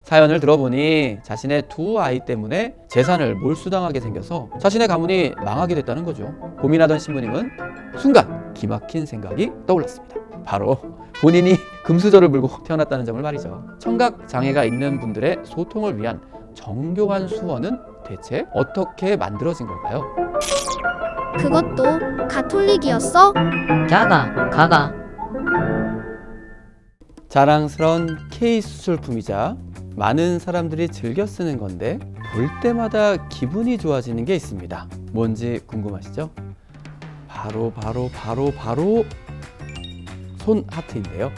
사연을 들어보니 자신의 두 아이 때문에 재산을 몰수당하게 생겨서 자신의 가문이 망하게 됐다는 거죠. 고민하던 신부님은 순간 기막힌 생각이 떠올랐습니다. 바로 본인이 금수저를 물고 태어났다는 점을 말이죠. 청각 장애가 있는 분들의 소통을 위한 정교한 수어는 대체 어떻게 만들어진 걸까요? 그것도 가톨릭이었어? 가가. 자랑스러운 K 수술품이자 많은 사람들이 즐겨 쓰는 건데 볼 때마다 기분이 좋아지는 게 있습니다. 뭔지 궁금하시죠? 바로 손 하트인데요.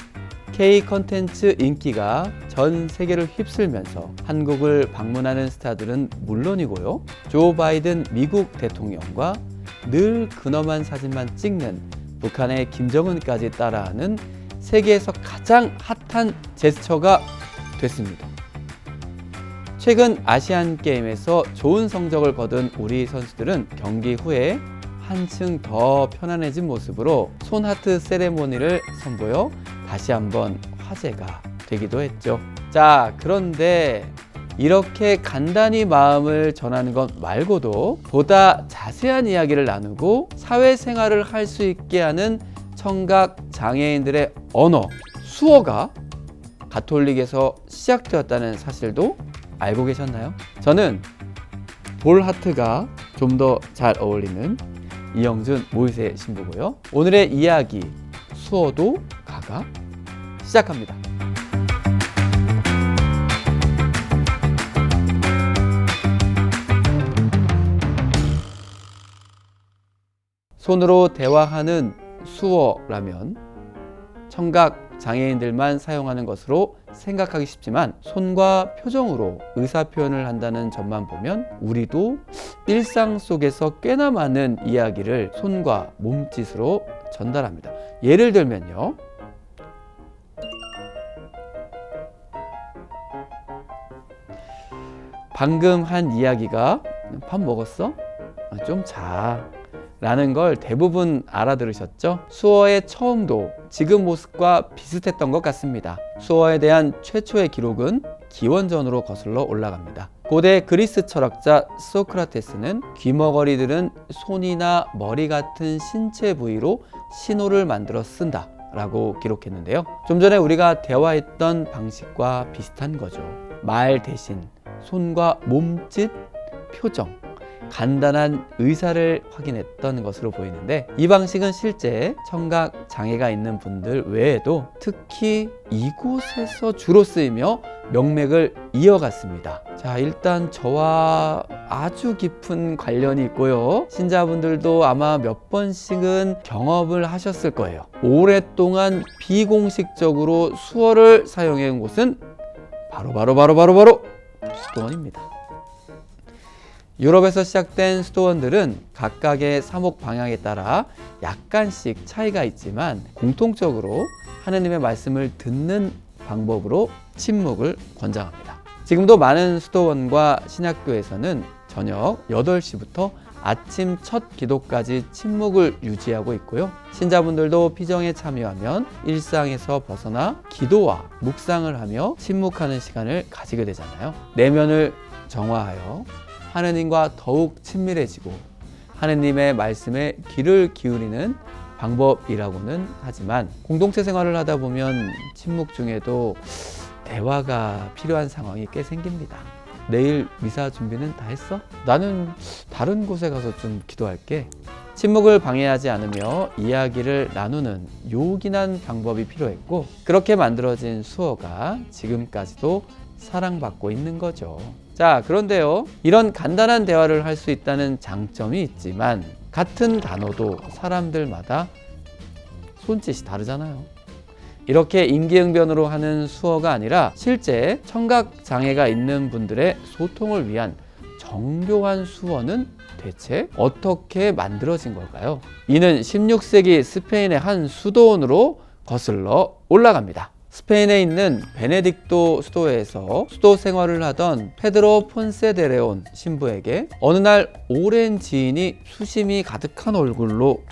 K 컨텐츠 인기가 전 세계를 휩쓸면서 한국을 방문하는 스타들은 물론이고요. 조 바이든 미국 대통령과 늘 근엄한 사진만 찍는 북한의 김정은까지 따라하는 세계에서 가장 핫한 제스처가 됐습니다. 최근 아시안 게임에서 좋은 성적을 거둔 우리 선수들은 경기 후에 한층 더 편안해진 모습으로 손하트 세레모니를 선보여 다시 한번 화제가 되기도 했죠. 자, 그런데 이렇게 간단히 마음을 전하는 것 말고도 보다 자세한 이야기를 나누고 사회생활을 할 수 있게 하는 청각 장애인들의 언어, 수어가 가톨릭에서 시작되었다는 사실도 알고 계셨나요? 저는 볼 하트가 좀 더 잘 어울리는 이영준 모의세 신부고요. 오늘의 이야기 수어도 가가 시작합니다. 손으로 대화하는 수어라면 청각 장애인들만 사용하는 것으로 생각하기 쉽지만 손과 표정으로 의사표현을 한다는 점만 보면 우리도 일상 속에서 꽤나 많은 이야기를 손과 몸짓으로 전달합니다. 예를 들면요. 방금 한 이야기가 밥 먹었어? 좀 자. 라는 걸 대부분 알아들으셨죠? 수어의 처음도 지금 모습과 비슷했던 것 같습니다. 수어에 대한 최초의 기록은 기원전으로 거슬러 올라갑니다. 고대 그리스 철학자 소크라테스는 귀머거리들은 손이나 머리 같은 신체 부위로 신호를 만들어 쓴다 라고 기록했는데요. 좀 전에 우리가 대화했던 방식과 비슷한 거죠. 말 대신 손과 몸짓, 표정, 간단한 의사를 확인했던 것으로 보이는데 이 방식은 실제 청각 장애가 있는 분들 외에도 특히 이곳에서 주로 쓰이며 명맥을 이어갔습니다. 자, 일단 저와 아주 깊은 관련이 있고요. 신자분들도 아마 몇 번씩은 경험을 하셨을 거예요. 오랫동안 비공식적으로 수어를 사용해 온 곳은 바로 수도원입니다. 유럽에서 시작된 수도원들은 각각의 사목 방향에 따라 약간씩 차이가 있지만 공통적으로 하느님의 말씀을 듣는 방법으로 침묵을 권장합니다. 지금도 많은 수도원과 신학교에서는 저녁 8시부터 아침 첫 기도까지 침묵을 유지하고 있고요. 신자분들도 피정에 참여하면 일상에서 벗어나 기도와 묵상을 하며 침묵하는 시간을 가지게 되잖아요. 내면을 정화하여 하느님과 더욱 친밀해지고 하느님의 말씀에 귀를 기울이는 방법이라고는 하지만 공동체 생활을 하다 보면 침묵 중에도 대화가 필요한 상황이 꽤 생깁니다. 내일 미사 준비는 다 했어? 나는 다른 곳에 가서 좀 기도할게. 침묵을 방해하지 않으며 이야기를 나누는 요긴한 방법이 필요했고 그렇게 만들어진 수어가 지금까지도 사랑받고 있는 거죠. 자, 그런데요. 이런 간단한 대화를 할 수 있다는 장점이 있지만 같은 단어도 사람들마다 손짓이 다르잖아요. 이렇게 임기응변으로 하는 수어가 아니라 실제 청각 장애가 있는 분들의 소통을 위한 정교한 수어는 대체 어떻게 만들어진 걸까요? 이는 16세기 스페인의 한 수도원으로 거슬러 올라갑니다. 스페인에 있는 베네딕토 수도회에서 수도 생활을 하던 페드로 폰세 데 레온 신부에게 어느 날 오랜 지인이 수심이 가득한 얼굴로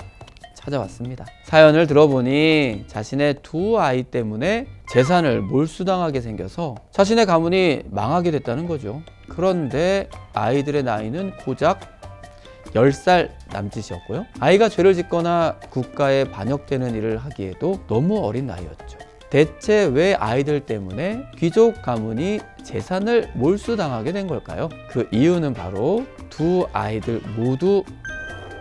찾아왔습니다. 사연을 들어보니 자신의 두 아이 때문에 재산을 몰수당하게 생겨서 자신의 가문이 망하게 됐다는 거죠. 그런데 아이들의 나이는 고작 10살 남짓이었고요. 아이가 죄를 짓거나 국가에 반역되는 일을 하기에도 너무 어린 나이였죠. 대체 왜 아이들 때문에 귀족 가문이 재산을 몰수당하게 된 걸까요? 그 이유는 바로 두 아이들 모두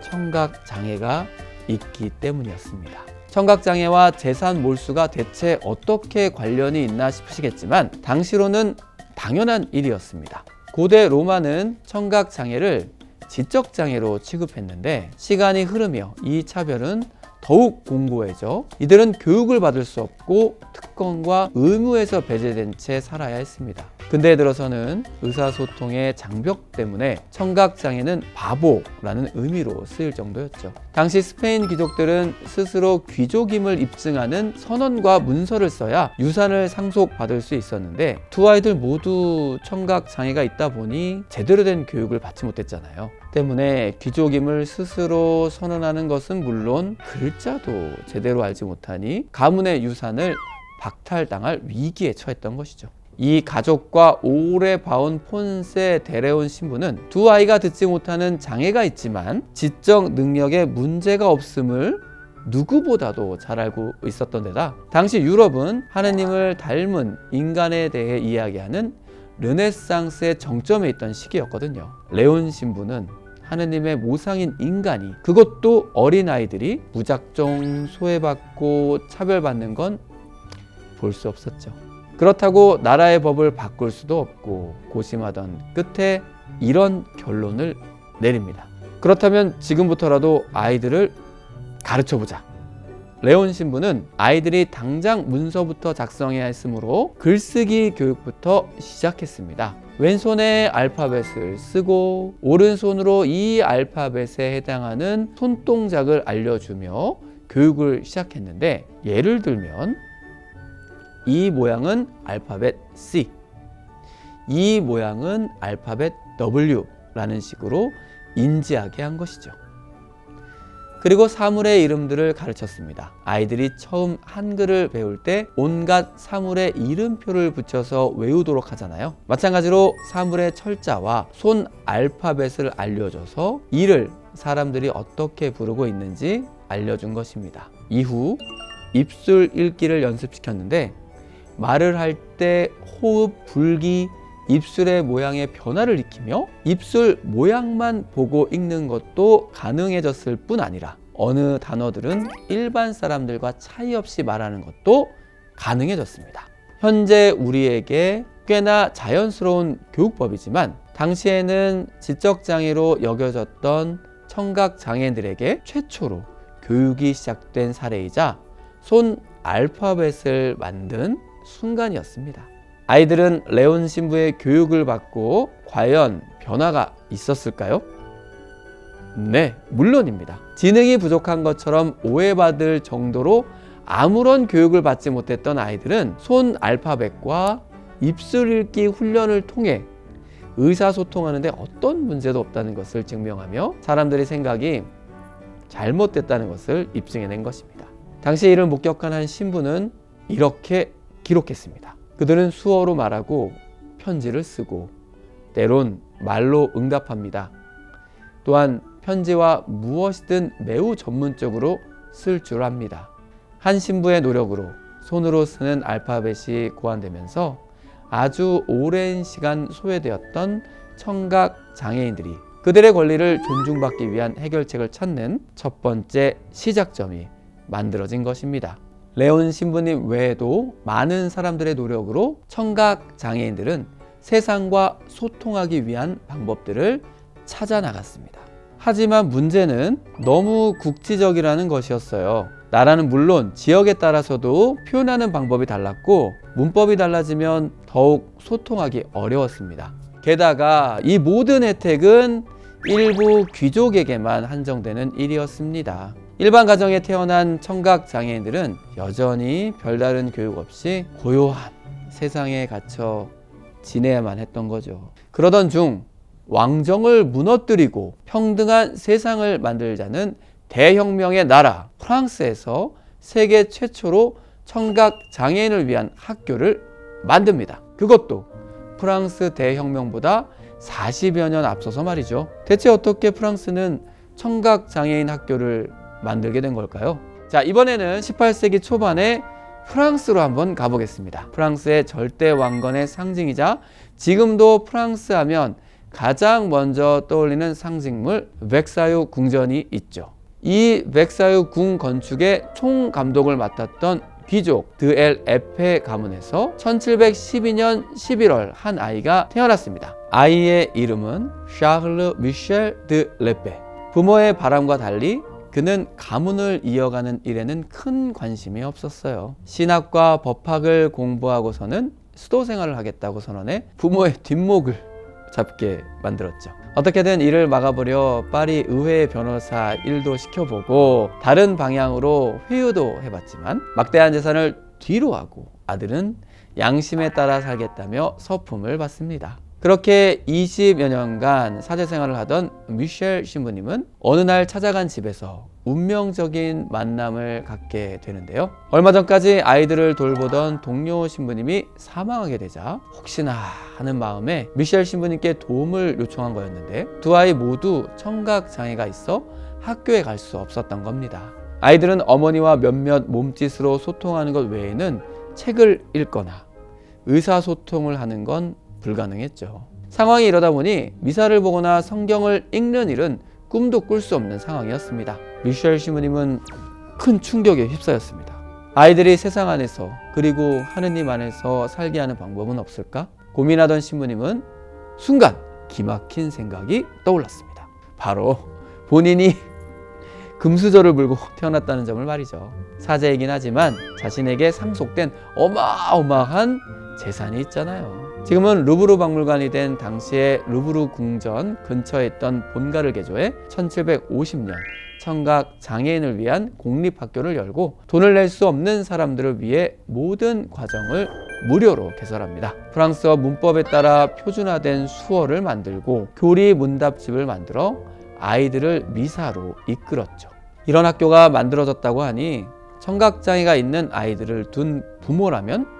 청각장애가 있기 때문이었습니다. 청각장애와 재산 몰수가 대체 어떻게 관련이 있나 싶으시겠지만 당시로는 당연한 일이었습니다. 고대 로마는 청각장애를 지적장애로 취급했는데 시간이 흐르며 이 차별은 더욱 공고해져 이들은 교육을 받을 수 없고 특권과 의무에서 배제된 채 살아야 했습니다. 근대에 들어서는 의사소통의 장벽 때문에 청각장애는 바보라는 의미로 쓰일 정도였죠. 당시 스페인 귀족들은 스스로 귀족임을 입증하는 선언과 문서를 써야 유산을 상속받을 수 있었는데 두 아이들 모두 청각장애가 있다 보니 제대로 된 교육을 받지 못했잖아요. 때문에 귀족임을 스스로 선언하는 것은 물론 글자도 제대로 알지 못하니 가문의 유산을 박탈당할 위기에 처했던 것이죠. 이 가족과 오래 봐온 폰세 데레온 신부는 두 아이가 듣지 못하는 장애가 있지만 지적 능력에 문제가 없음을 누구보다도 잘 알고 있었던 데다 당시 유럽은 하느님을 닮은 인간에 대해 이야기하는 르네상스의 정점에 있던 시기였거든요. 레온 신부는 하느님의 모상인 인간이, 그것도 어린아이들이 무작정 소외받고 차별받는 건 볼 수 없었죠. 그렇다고 나라의 법을 바꿀 수도 없고 고심하던 끝에 이런 결론을 내립니다. 그렇다면 지금부터라도 아이들을 가르쳐보자. 레온 신부는 아이들이 당장 문서부터 작성해야 했으므로 글쓰기 교육부터 시작했습니다. 왼손에 알파벳을 쓰고 오른손으로 이 알파벳에 해당하는 손동작을 알려주며 교육을 시작했는데, 예를 들면 이 모양은 알파벳 C, 이 모양은 알파벳 W라는 식으로 인지하게 한 것이죠. 그리고 사물의 이름들을 가르쳤습니다. 아이들이 처음 한글을 배울 때 온갖 사물의 이름표를 붙여서 외우도록 하잖아요. 마찬가지로 사물의 철자와 손 알파벳을 알려줘서 이를 사람들이 어떻게 부르고 있는지 알려준 것입니다. 이후 입술 읽기를 연습시켰는데 말을 할 때 호흡, 불기, 입술의 모양의 변화를 익히며 입술 모양만 보고 읽는 것도 가능해졌을 뿐 아니라 어느 단어들은 일반 사람들과 차이 없이 말하는 것도 가능해졌습니다. 현재 우리에게 꽤나 자연스러운 교육법이지만 당시에는 지적장애로 여겨졌던 청각장애인들에게 최초로 교육이 시작된 사례이자 손 알파벳을 만든 순간이었습니다. 아이들은 레온 신부의 교육을 받고 과연 변화가 있었을까요? 네, 물론입니다. 지능이 부족한 것처럼 오해받을 정도로 아무런 교육을 받지 못했던 아이들은 손 알파벳과 입술 읽기 훈련을 통해 의사소통하는데 어떤 문제도 없다는 것을 증명하며 사람들의 생각이 잘못됐다는 것을 입증해낸 것입니다. 당시 이를 목격한 한 신부는 이렇게 기록했습니다. 그들은 수어로 말하고 편지를 쓰고 때론 말로 응답합니다. 또한 편지와 무엇이든 매우 전문적으로 쓸 줄 압니다. 한 신부의 노력으로 손으로 쓰는 알파벳이 고안되면서 아주 오랜 시간 소외되었던 청각 장애인들이 그들의 권리를 존중받기 위한 해결책을 찾는 첫 번째 시작점이 만들어진 것입니다. 레온 신부님 외에도 많은 사람들의 노력으로 청각 장애인들은 세상과 소통하기 위한 방법들을 찾아 나갔습니다. 하지만 문제는 너무 국지적이라는 것이었어요. 나라는 물론 지역에 따라서도 표현하는 방법이 달랐고 문법이 달라지면 더욱 소통하기 어려웠습니다. 게다가 이 모든 혜택은 일부 귀족에게만 한정되는 일이었습니다. 일반 가정에 태어난 청각 장애인들은 여전히 별다른 교육 없이 고요한 세상에 갇혀 지내야만 했던 거죠. 그러던 중 왕정을 무너뜨리고 평등한 세상을 만들자는 대혁명의 나라 프랑스에서 세계 최초로 청각 장애인을 위한 학교를 만듭니다. 그것도 프랑스 대혁명보다 40여 년 앞서서 말이죠. 대체 어떻게 프랑스는 청각 장애인 학교를 만들게 된 걸까요? 자, 이번에는 18세기 초반에 프랑스로 한번 가보겠습니다. 프랑스의 절대 왕건의 상징이자 지금도 프랑스 하면 가장 먼저 떠올리는 상징물 벡사유 궁전이 있죠. 이 벡사유 궁 건축의 총감독을 맡았던 귀족 드엘 에페 가문에서 1712년 11월 한 아이가 태어났습니다. 아이의 이름은 샤를르 미셸 드 레페. 부모의 바람과 달리 그는 가문을 이어가는 일에는 큰 관심이 없었어요. 신학과 법학을 공부하고서는 수도 생활을 하겠다고 선언해 부모의 뒷목을 잡게 만들었죠. 어떻게든 이를 막아보려 파리 의회 변호사 일도 시켜보고 다른 방향으로 회유도 해봤지만 막대한 재산을 뒤로 하고 아들은 양심에 따라 살겠다며 서품을 받습니다. 그렇게 20여 년간 사제생활을 하던 미셸 신부님은 어느 날 찾아간 집에서 운명적인 만남을 갖게 되는데요. 얼마 전까지 아이들을 돌보던 동료 신부님이 사망하게 되자 혹시나 하는 마음에 미셸 신부님께 도움을 요청한 거였는데 두 아이 모두 청각 장애가 있어 학교에 갈 수 없었던 겁니다. 아이들은 어머니와 몇몇 몸짓으로 소통하는 것 외에는 책을 읽거나 의사소통을 하는 건 불가능했죠. 상황이 이러다 보니 미사를 보거나 성경을 읽는 일은 꿈도 꿀 수 없는 상황이었습니다. 미셸 신부님은 큰 충격에 휩싸였습니다. 아이들이 세상 안에서 그리고 하느님 안에서 살게 하는 방법은 없을까? 고민하던 신부님은 순간 기막힌 생각이 떠올랐습니다. 바로 본인이 금수저를 물고 태어났다는 점을 말이죠. 사제이긴 하지만 자신에게 상속된 어마어마한 재산이 있잖아요. 지금은 루브르 박물관이 된 당시의 루브르 궁전 근처에 있던 본가를 개조해 1750년 청각 장애인을 위한 공립학교를 열고 돈을 낼 수 없는 사람들을 위해 모든 과정을 무료로 개설합니다. 프랑스어 문법에 따라 표준화된 수어를 만들고 교리 문답집을 만들어 아이들을 미사로 이끌었죠. 이런 학교가 만들어졌다고 하니 청각장애가 있는 아이들을 둔 부모라면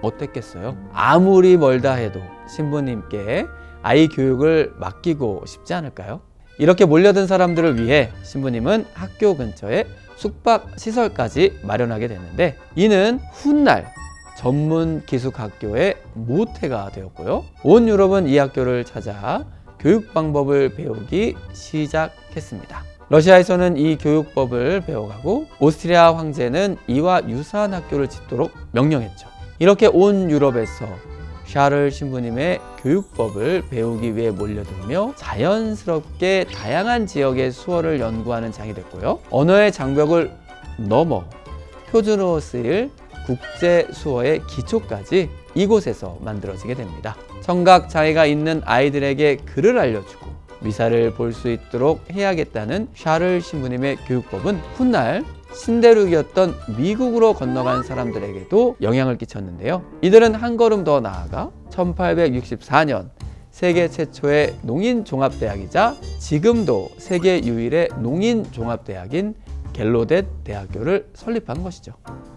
어땠겠어요? 아무리 멀다 해도 신부님께 아이 교육을 맡기고 싶지 않을까요? 이렇게 몰려든 사람들을 위해 신부님은 학교 근처에 숙박시설까지 마련하게 됐는데 이는 훗날 전문 기숙학교의 모태가 되었고요. 온 유럽은 이 학교를 찾아 교육 방법을 배우기 시작했습니다. 러시아에서는 이 교육법을 배워가고 오스트리아 황제는 이와 유사한 학교를 짓도록 명령했죠. 이렇게 온 유럽에서 샤를 신부님의 교육법을 배우기 위해 몰려들며 자연스럽게 다양한 지역의 수어를 연구하는 장이 됐고요. 언어의 장벽을 넘어 표준어로 쓰일 국제 수어의 기초까지 이곳에서 만들어지게 됩니다. 청각 장애가 있는 아이들에게 글을 알려주고 미사를 볼 수 있도록 해야겠다는 샤를 신부님의 교육법은 훗날 신대륙이었던 미국으로 건너간 사람들에게도 영향을 끼쳤는데요. 이들은 한 걸음 더 나아가 1864년 세계 최초의 농인종합대학이자 지금도 세계 유일의 농인종합대학인 갤로댓 대학교를 설립한 것이죠.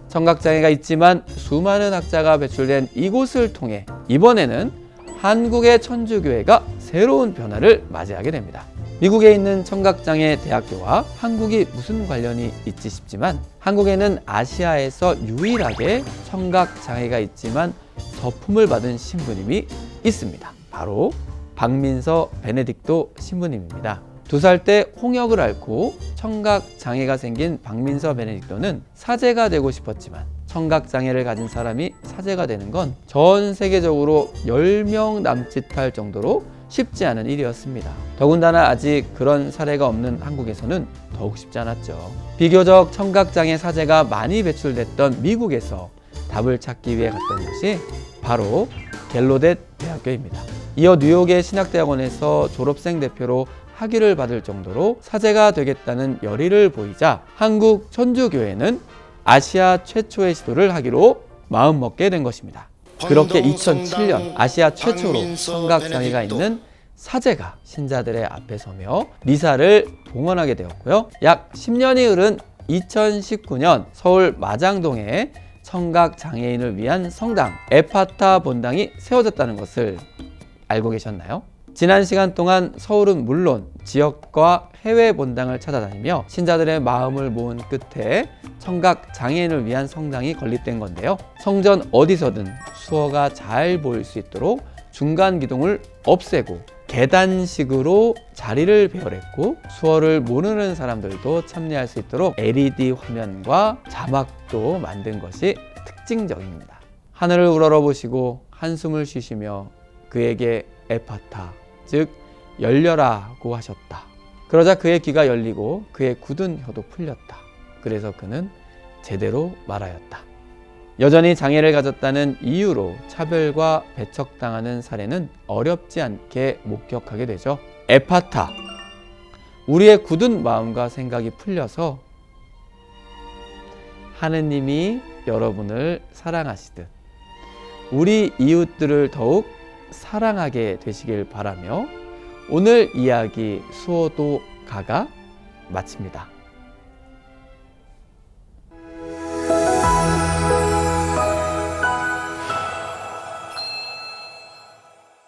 청각장애가 있지만 수많은 학자가 배출된 이곳을 통해 이번에는 한국의 천주교회가 새로운 변화를 맞이하게 됩니다. 미국에 있는 청각장애 대학교와 한국이 무슨 관련이 있지 싶지만 한국에는 아시아에서 유일하게 청각장애가 있지만 서품을 받은 신부님이 있습니다. 바로 박민서 베네딕토 신부님입니다. 2살 때 홍역을 앓고 청각장애가 생긴 박민서 베네딕토는 사제가 되고 싶었지만 청각장애를 가진 사람이 사제가 되는 건 전 세계적으로 10명 남짓할 정도로 쉽지 않은 일이었습니다. 더군다나 아직 그런 사례가 없는 한국에서는 더욱 쉽지 않았죠. 비교적 청각장애 사제가 많이 배출됐던 미국에서 답을 찾기 위해 갔던 곳이 바로 갤로댓 대학교입니다. 이어 뉴욕의 신학대학원에서 졸업생 대표로 학위를 받을 정도로 사제가 되겠다는 열의를 보이자 한국 천주교회는 아시아 최초의 시도를 하기로 마음먹게 된 것입니다. 그렇게 2007년 아시아 최초로 청각장애가 있는 사제가 신자들의 앞에 서며 미사를 봉헌하게 되었고요. 약 10년이 흐른 2019년 서울 마장동에 청각 장애인을 위한 성당 에파타 본당이 세워졌다는 것을 알고 계셨나요? 지난 시간 동안 서울은 물론 지역과 해외 본당을 찾아다니며 신자들의 마음을 모은 끝에 청각 장애인을 위한 성당이 건립된 건데요. 성전 어디서든 수어가 잘 보일 수 있도록 중간 기둥을 없애고 계단식으로 자리를 배열했고 수어를 모르는 사람들도 참여할 수 있도록 LED 화면과 자막도 만든 것이 특징적입니다. 하늘을 우러러보시고 한숨을 쉬시며 그에게 에파타, 즉 열려라고 하셨다. 그러자 그의 귀가 열리고 그의 굳은 혀도 풀렸다. 그래서 그는 제대로 말하였다. 여전히 장애를 가졌다는 이유로 차별과 배척당하는 사례는 어렵지 않게 목격하게 되죠. 에파타, 우리의 굳은 마음과 생각이 풀려서 하느님이 여러분을 사랑하시듯 우리 이웃들을 더욱 사랑하게 되시길 바라며 오늘 이야기 수어도 가가 마칩니다.